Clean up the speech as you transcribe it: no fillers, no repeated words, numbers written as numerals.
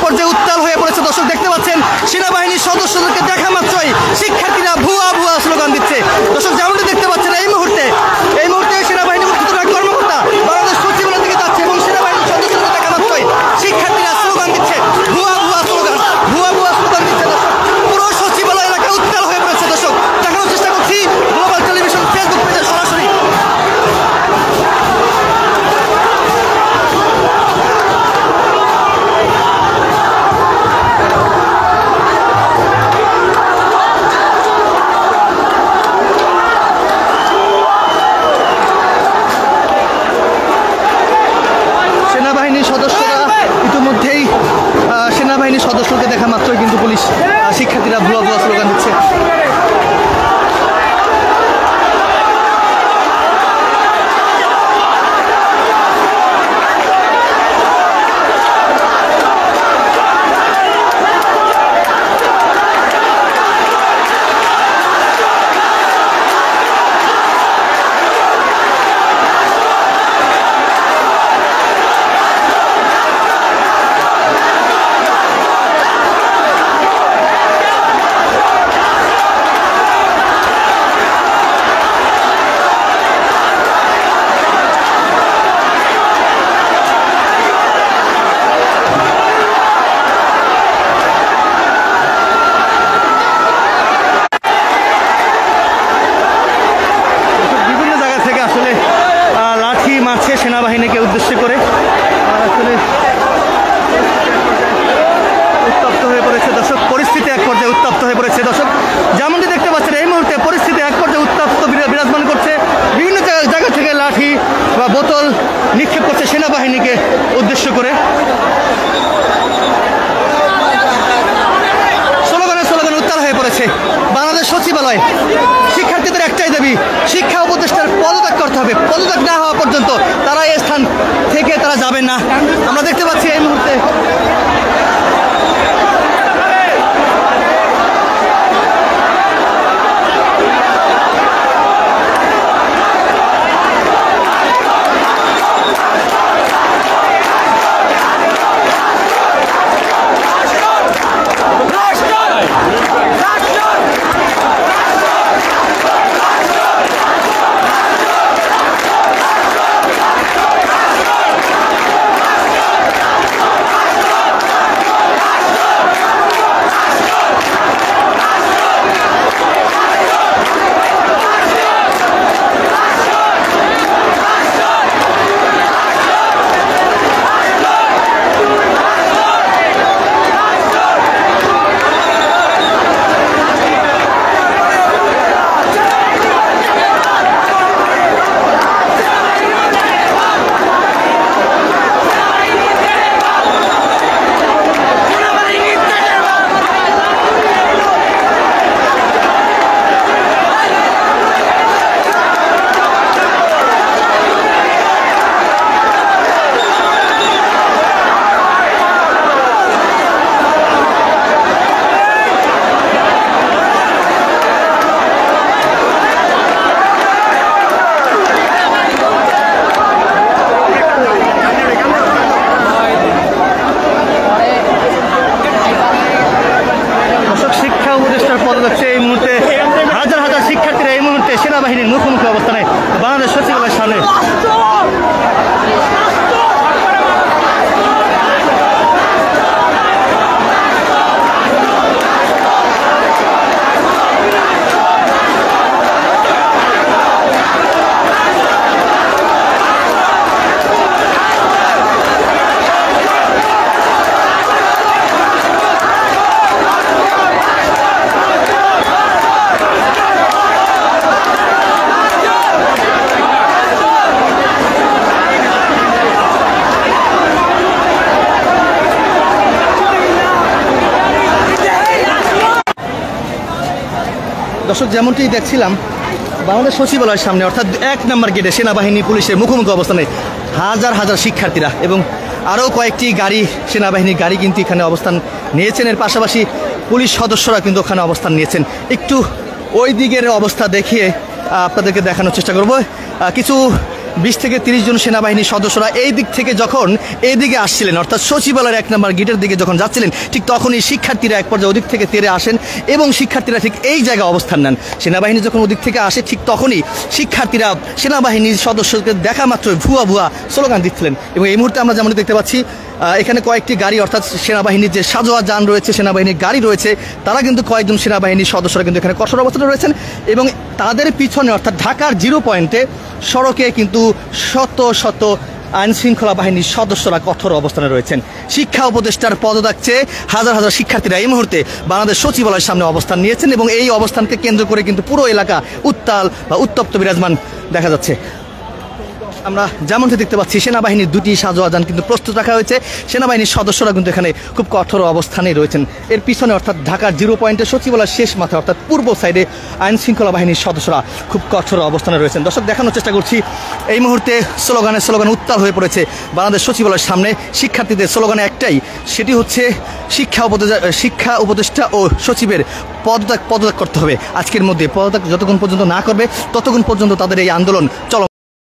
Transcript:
পর্যায়ে উত্তাল হয়ে পড়েছে। দর্শক দেখতে পাচ্ছেন সেনাবাহিনীর সদস্যদেরকে দেখা মাত্রই শিক্ষার্থীরা ভুয়া ভুয়া স্লোগান দিচ্ছে। দর্শক যেমনটি দেখতে পাচ্ছেন এই মুহূর্তে সেনাবাহিনী মুক্তিযোদ্ধার কর্মকর্তা বাংলাদেশ সচিবালয়ের দিকে যাচ্ছে এবং সেনাবাহিনীর সদস্যদের দেখা মাত্রই শিক্ষার্থীরা স্লোগান দিচ্ছে, ভুয়া ভুয়া স্লোগান দিচ্ছে। দর্শক পুরো সচিবালয় এলাকা উত্তাল হয়ে পড়েছে। দর্শক দেখানোর চেষ্টা করছি গ্লোবাল টেলিভিশন ফেসবুক পেজে সরাসরি। সেনাবাহিনীর সদস্যকে দেখা মাত্রই কিন্তু পুলিশ শিক্ষার্থীরা ভুয়া ভুয়া স্লোগান দিচ্ছে। সেনাবাহিনীকে উদ্দেশ্য করে আসলে উত্তপ্ত হয়ে পড়েছে। দর্শক পরিস্থিতি এক পর্যায়ে উত্তপ্ত হয়ে পড়েছে। দর্শক যেমনটি দেখতে পাচ্ছেন এই মুহূর্তে পরিস্থিতি এক পর্যায়ে উত্তপ্ত বিরাজমান করছে। বিভিন্ন জায়গা থেকে লাঠি বা বোতল নিক্ষেপ করছে সেনাবাহিনীকে উদ্দেশ্য করে। স্লোগানে উত্তাল হয়ে পড়েছে বাংলাদেশ সচিবালয়। শিক্ষার্থীদের একটাই দাবি, শিক্ষা উপদেষ্টার পদত্যাগ করতে হবে। পদত্যাগ না হওয়া পর্যন্ত তারা এই স্থান থেকে তারা যাবেন না। আমরা দেখতে পাচ্ছি এই মুহূর্তে সেনাবাহিনীর মুখোমুখি অবস্থানে বাংলাদেশ সচিবালয়ের সামনে। দর্শক যেমনটি দেখছিলাম বাংলাদেশ সচিবালয়ের সামনে অর্থাৎ ১ নম্বর গেটে সেনাবাহিনী পুলিশের মুখোমুখি অবস্থানে হাজার হাজার শিক্ষার্থীরা এবং আরও কয়েকটি গাড়ি সেনাবাহিনীর গাড়ি কিন্তু এখানে অবস্থান নিয়েছেন। এর পাশাপাশি পুলিশ সদস্যরা কিন্তু ওখানে অবস্থান নিয়েছেন। একটু ওই দিকের অবস্থা দেখিয়ে আপনাদেরকে দেখানোর চেষ্টা করব। কিছু 20 থেকে 30 জন সেনাবাহিনীর সদস্যরা এই দিক থেকে যখন এইদিকে আসছিলেন, অর্থাৎ সচিবালয়ের 1 নম্বর গেটের দিকে যখন যাচ্ছিলেন, ঠিক তখনই শিক্ষার্থীরা এক পর্যায়ে ওদিক থেকে তেড়ে আসেন এবং শিক্ষার্থীরা ঠিক এই জায়গায় অবস্থান নেন। সেনাবাহিনী যখন ওদিক থেকে আসে ঠিক তখনই শিক্ষার্থীরা সেনাবাহিনীর সদস্যকে দেখা মাত্র ভুয়া ভুয়া স্লোগান দিচ্ছিলেন। এবং এই মুহূর্তে আমরা যেমন দেখতে পাচ্ছি এখানে কয়েকটি গাড়ি, অর্থাৎ সেনাবাহিনীর যে সাজোয়া যান রয়েছে, সেনাবাহিনীর গাড়ি রয়েছে, তারা কিন্তু কয়েকজন সেনাবাহিনীর সদস্যরা কিন্তু এখানে কঠোর অবস্থানে রয়েছেন এবং তাদের পিছনে অর্থাৎ ঢাকার 0 পয়েন্টে সড়কে কিন্তু শত শত আইন শৃঙ্খলা বাহিনীর সদস্যরা কঠোর অবস্থানে রয়েছেন। শিক্ষা উপদেষ্টার পদত্যাগ চেয়ে হাজার হাজার শিক্ষার্থীরা এই মুহূর্তে বাংলাদেশ সচিবালয়ের সামনে অবস্থান নিয়েছেন এবং এই অবস্থানকে কেন্দ্র করে কিন্তু পুরো এলাকা উত্তাল বা উত্তপ্ত বিরাজমান দেখা যাচ্ছে। আমরা যেমনটি দেখতে পাচ্ছি সেনাবাহিনীর 2টি সাজোয়া যান কিন্তু প্রস্তুত রাখা হয়েছে। সেনাবাহিনীর সদস্যরা কিন্তু এখানে খুব কঠোর অবস্থানে রয়েছেন। এর পিছনে অর্থাৎ ঢাকার 0 পয়েন্টে সচিবালয়ের শেষ মাথায় অর্থাৎ পূর্ব সাইডে আইন শৃঙ্খলা বাহিনীর সদস্যরা খুব কঠোর অবস্থানে রয়েছেন। দর্শক, দেখানোর চেষ্টা করছি এই মুহূর্তে স্লোগান উত্তাল হয়ে পড়েছে বাংলাদেশ সচিবালয়ের সামনে। শিক্ষার্থীদের স্লোগানে একটাই, সেটি হচ্ছে শিক্ষা উপদেষ্টা ও সচিবের পদত্যাগ করতে হবে। আজকের মধ্যে পদত্যাগ যতক্ষণ পর্যন্ত না করবে ততক্ষণ পর্যন্ত তাদের এই আন্দোলন চল